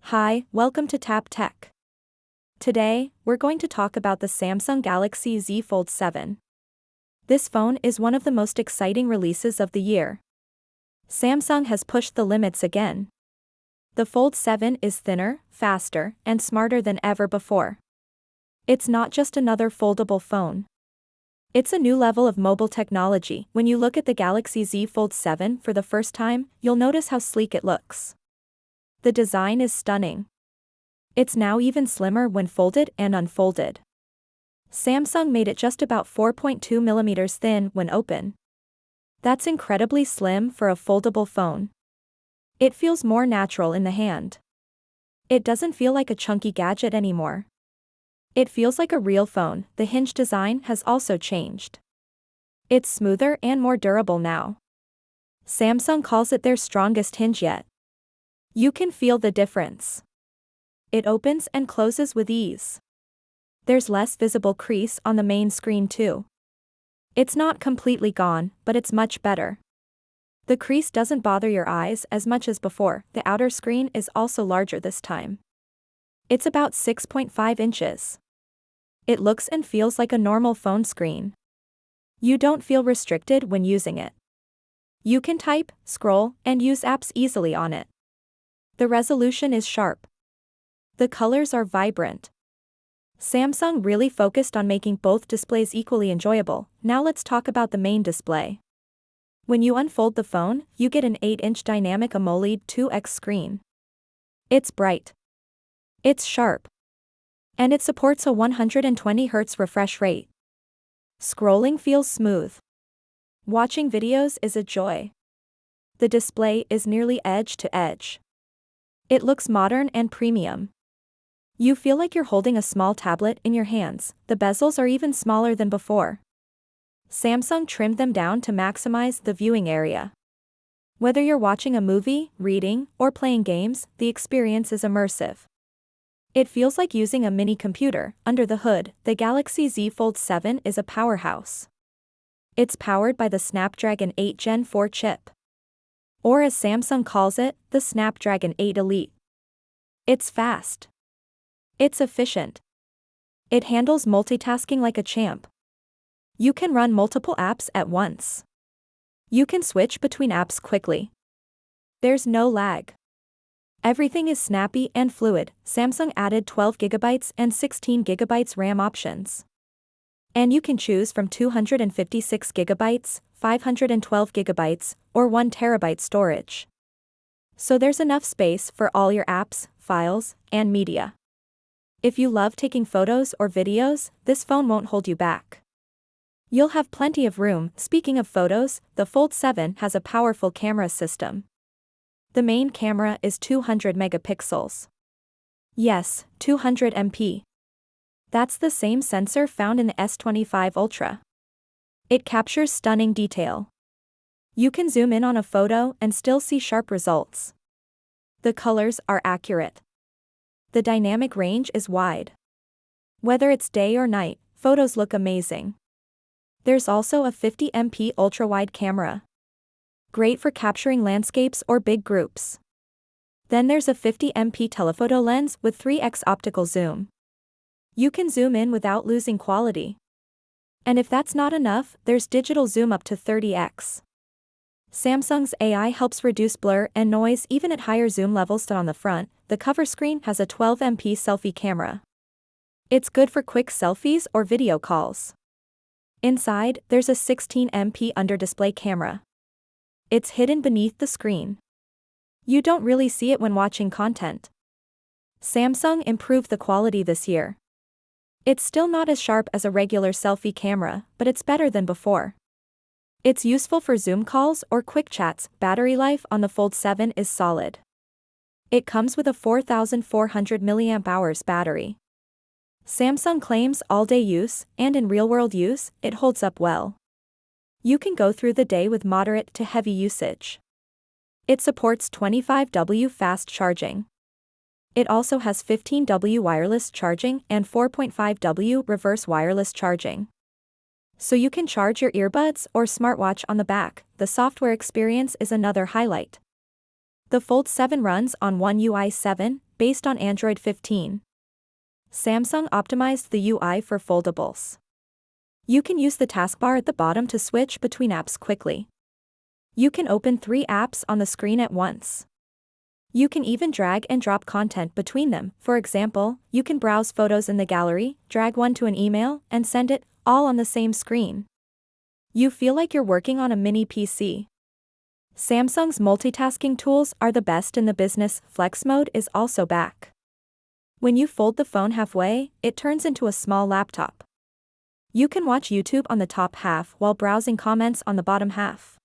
Hi, welcome to Tap Tech. Today, we're going to talk about the Samsung Galaxy Z Fold 7. This phone is one of the most exciting releases of the year. Samsung has pushed the limits again. The Fold 7 is thinner, faster, and smarter than ever before. It's not just another foldable phone. It's a new level of mobile technology. When you look at the Galaxy Z Fold 7 for the first time, you'll notice how sleek it looks. The design is stunning. It's now even slimmer when folded and unfolded. Samsung made it just about 4.2 millimeters thin when open. That's incredibly slim for a foldable phone. It feels more natural in the hand. It doesn't feel like a chunky gadget anymore. It feels like a real phone. The hinge design has also changed. It's smoother and more durable now. Samsung calls it their strongest hinge yet. You can feel the difference. It opens and closes with ease. There's less visible crease on the main screen too. It's not completely gone, but it's much better. The crease doesn't bother your eyes as much as before. The outer screen is also larger this time. It's about 6.5 inches. It looks and feels like a normal phone screen. You don't feel restricted when using it. You can type, scroll, and use apps easily on it. The resolution is sharp. The colors are vibrant. Samsung really focused on making both displays equally enjoyable. Now let's talk about the main display. When you unfold the phone, you get an 8-inch dynamic AMOLED 2X screen. It's bright. It's sharp. And it supports a 120 Hz refresh rate. Scrolling feels smooth. Watching videos is a joy. The display is nearly edge to edge. It looks modern and premium. You feel like you're holding a small tablet in your hands. The bezels are even smaller than before. Samsung trimmed them down to maximize the viewing area. Whether you're watching a movie, reading, or playing games, the experience is immersive. It feels like using a mini computer. Under the hood, the Galaxy Z Fold 7 is a powerhouse. It's powered by the Snapdragon 8 Gen 4 chip. Or as Samsung calls it, the Snapdragon 8 Elite. It's fast. It's efficient. It handles multitasking like a champ. You can run multiple apps at once. You can switch between apps quickly. There's no lag. Everything is snappy and fluid. Samsung added 12 GB and 16 GB RAM options. And you can choose from 256 GB, 512 GB, or 1 TB storage. So there's enough space for all your apps, files, and media. If you love taking photos or videos, this phone won't hold you back. You'll have plenty of room. Speaking of photos, the Fold 7 has a powerful camera system. The main camera is 200 megapixels. Yes, 200 MP. That's the same sensor found in the S25 Ultra. It captures stunning detail. You can zoom in on a photo and still see sharp results. The colors are accurate. The dynamic range is wide. Whether it's day or night, photos look amazing. There's also a 50 MP ultra-wide camera. Great for capturing landscapes or big groups. Then there's a 50 MP telephoto lens with 3x optical zoom. You can zoom in without losing quality. And if that's not enough, there's digital zoom up to 30x. Samsung's AI helps reduce blur and noise even at higher zoom levels. On the front, the cover screen has a 12 MP selfie camera. It's good for quick selfies or video calls. Inside, there's a 16 MP under-display camera. It's hidden beneath the screen. You don't really see it when watching content. Samsung improved the quality this year. It's still not as sharp as a regular selfie camera, but it's better than before. It's useful for Zoom calls or quick chats. Battery life on the Fold 7 is solid. It comes with a 4,400 mAh battery. Samsung claims all-day use, and in real-world use, it holds up well. You can go through the day with moderate to heavy usage. It supports 25W fast charging. It also has 15W wireless charging and 4.5W reverse wireless charging. So you can charge your earbuds or smartwatch on the back. The software experience is another highlight. The Fold 7 runs on One UI 7, based on Android 15. Samsung optimized the UI for foldables. You can use the taskbar at the bottom to switch between apps quickly. You can open 3 apps on the screen at once. You can even drag and drop content between them. For example, you can browse photos in the gallery, drag one to an email, and send it, all on the same screen. You feel like you're working on a mini PC. Samsung's multitasking tools are the best in the business. Flex mode is also back. When you fold the phone halfway, it turns into a small laptop. You can watch YouTube on the top half while browsing comments on the bottom half.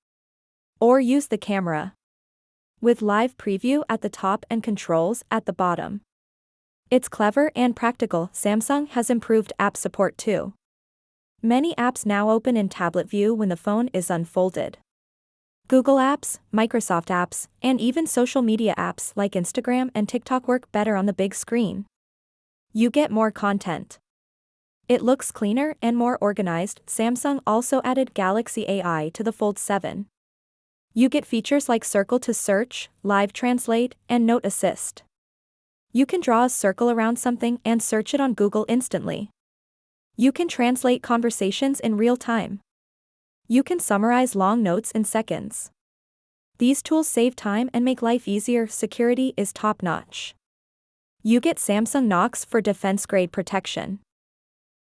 Or use the camera with live preview at the top and controls at the bottom. It's clever and practical. Samsung has improved app support too. Many apps now open in tablet view when the phone is unfolded. Google apps, Microsoft apps, and even social media apps like Instagram and TikTok work better on the big screen. You get more content. It looks cleaner and more organized. Samsung also added Galaxy AI to the Fold 7. You get features like Circle to Search, Live Translate, and Note Assist. You can draw a circle around something and search it on Google instantly. You can translate conversations in real time. You can summarize long notes in seconds. These tools save time and make life easier. Security is top-notch. You get Samsung Knox for defense-grade protection.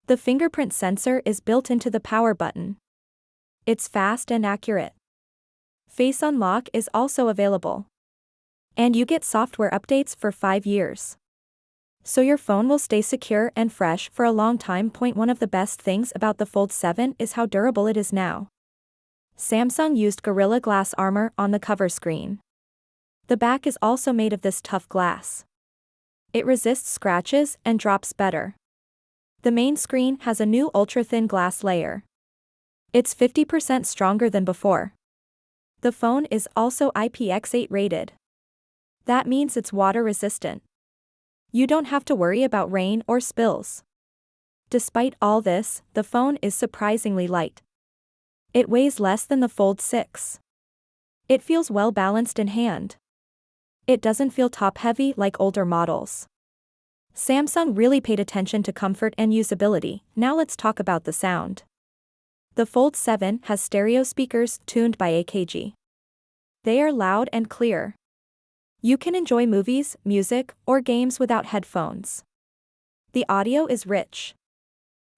The fingerprint sensor is built into the power button. It's fast and accurate. Face Unlock is also available. And you get software updates for 5 years. So your phone will stay secure and fresh for a long time. One of the best things about the Fold 7 is how durable it is now. Samsung used Gorilla Glass armor on the cover screen. The back is also made of this tough glass. It resists scratches and drops better. The main screen has a new ultra-thin glass layer. It's 50% stronger than before. The phone is also IPX8 rated. That means it's water resistant. You don't have to worry about rain or spills. Despite all this, the phone is surprisingly light. It weighs less than the Fold 6. It feels well balanced in hand. It doesn't feel top-heavy like older models. Samsung really paid attention to comfort and usability. Now let's talk about the sound. The Fold 7 has stereo speakers tuned by AKG. They are loud and clear. You can enjoy movies, music, or games without headphones. The audio is rich.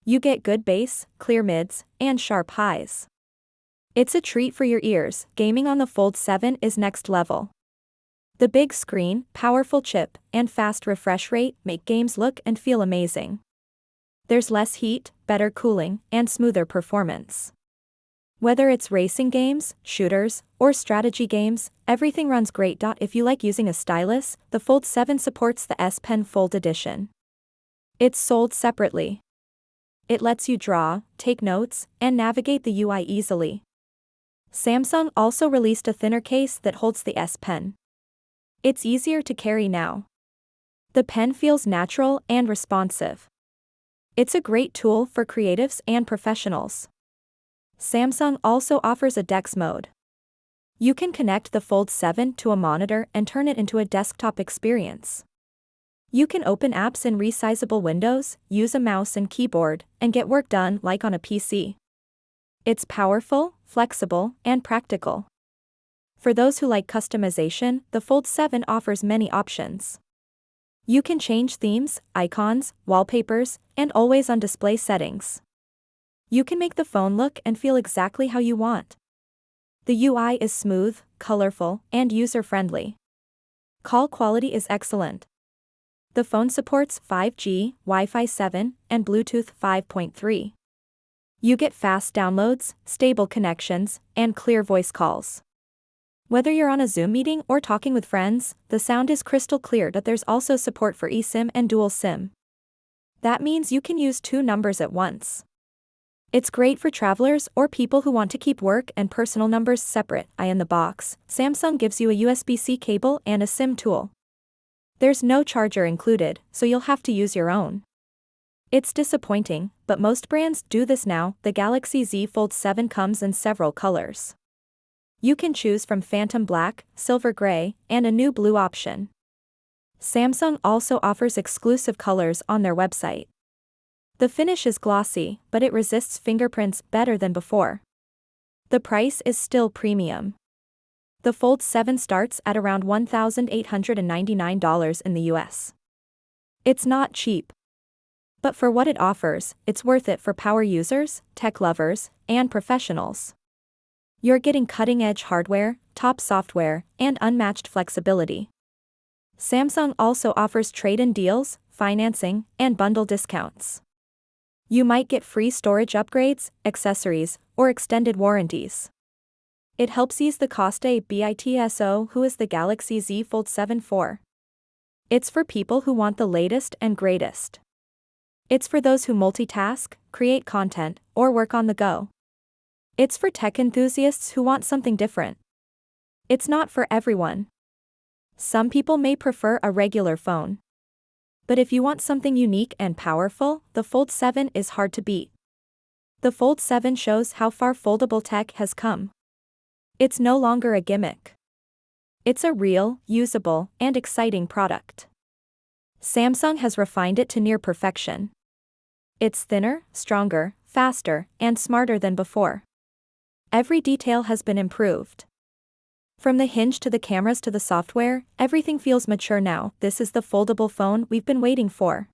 You get good bass, clear mids, and sharp highs. It's a treat for your ears. Gaming on the Fold 7 is next level. The big screen, powerful chip, and fast refresh rate make games look and feel amazing. There's less heat, better cooling, and smoother performance. Whether it's racing games, shooters, or strategy games, everything runs great. If you like using a stylus, the Fold 7 supports the S Pen Fold Edition. It's sold separately. It lets you draw, take notes, and navigate the UI easily. Samsung also released a thinner case that holds the S Pen. It's easier to carry now. The pen feels natural and responsive. It's a great tool for creatives and professionals. Samsung also offers a DeX mode. You can connect the Fold 7 to a monitor and turn it into a desktop experience. You can open apps in resizable windows, use a mouse and keyboard, and get work done like on a PC. It's powerful, flexible, and practical. For those who like customization, the Fold 7 offers many options. You can change themes, icons, wallpapers, and always-on display settings. You can make the phone look and feel exactly how you want. The UI is smooth, colorful, and user-friendly. Call quality is excellent. The phone supports 5G, Wi-Fi 7, and Bluetooth 5.3. You get fast downloads, stable connections, and clear voice calls. Whether you're on a Zoom meeting or talking with friends, the sound is crystal clear. There's also support for eSIM and dual SIM. That means you can use 2 numbers at once. It's great for travelers or people who want to keep work and personal numbers separate. In the box, Samsung gives you a USB-C cable and a SIM tool. There's no charger included, so you'll have to use your own. It's disappointing, but most brands do this now. The Galaxy Z Fold 7 comes in several colors. You can choose from phantom black, silver gray, and a new blue option. Samsung also offers exclusive colors on their website. The finish is glossy, but it resists fingerprints better than before. The price is still premium. The Fold 7 starts at around $1,899 in the US. It's not cheap. But for what it offers, it's worth it for power users, tech lovers, and professionals. You're getting cutting-edge hardware, top software, and unmatched flexibility. Samsung also offers trade-in deals, financing, and bundle discounts. You might get free storage upgrades, accessories, or extended warranties. It helps ease the cost a bit. So who is the Galaxy Z Fold 7 for? It's for people who want the latest and greatest. It's for those who multitask, create content, or work on the go. It's for tech enthusiasts who want something different. It's not for everyone. Some people may prefer a regular phone. But if you want something unique and powerful, the Fold 7 is hard to beat. The Fold 7 shows how far foldable tech has come. It's no longer a gimmick. It's a real, usable, and exciting product. Samsung has refined it to near perfection. It's thinner, stronger, faster, and smarter than before. Every detail has been improved. From the hinge to the cameras to the software, everything feels mature now. This is the foldable phone we've been waiting for.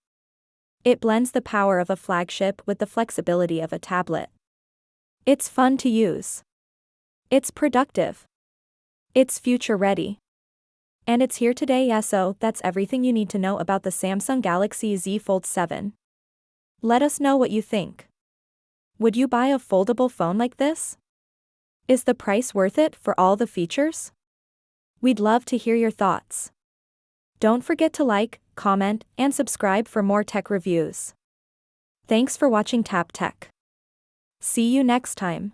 It blends the power of a flagship with the flexibility of a tablet. It's fun to use. It's productive. It's future-ready. And it's here today. So that's everything you need to know about the Samsung Galaxy Z Fold 7. Let us know what you think. Would you buy a foldable phone like this? Is the price worth it for all the features? We'd love to hear your thoughts. Don't forget to like, comment, and subscribe for more tech reviews. Thanks for watching Tap Tech. See you next time.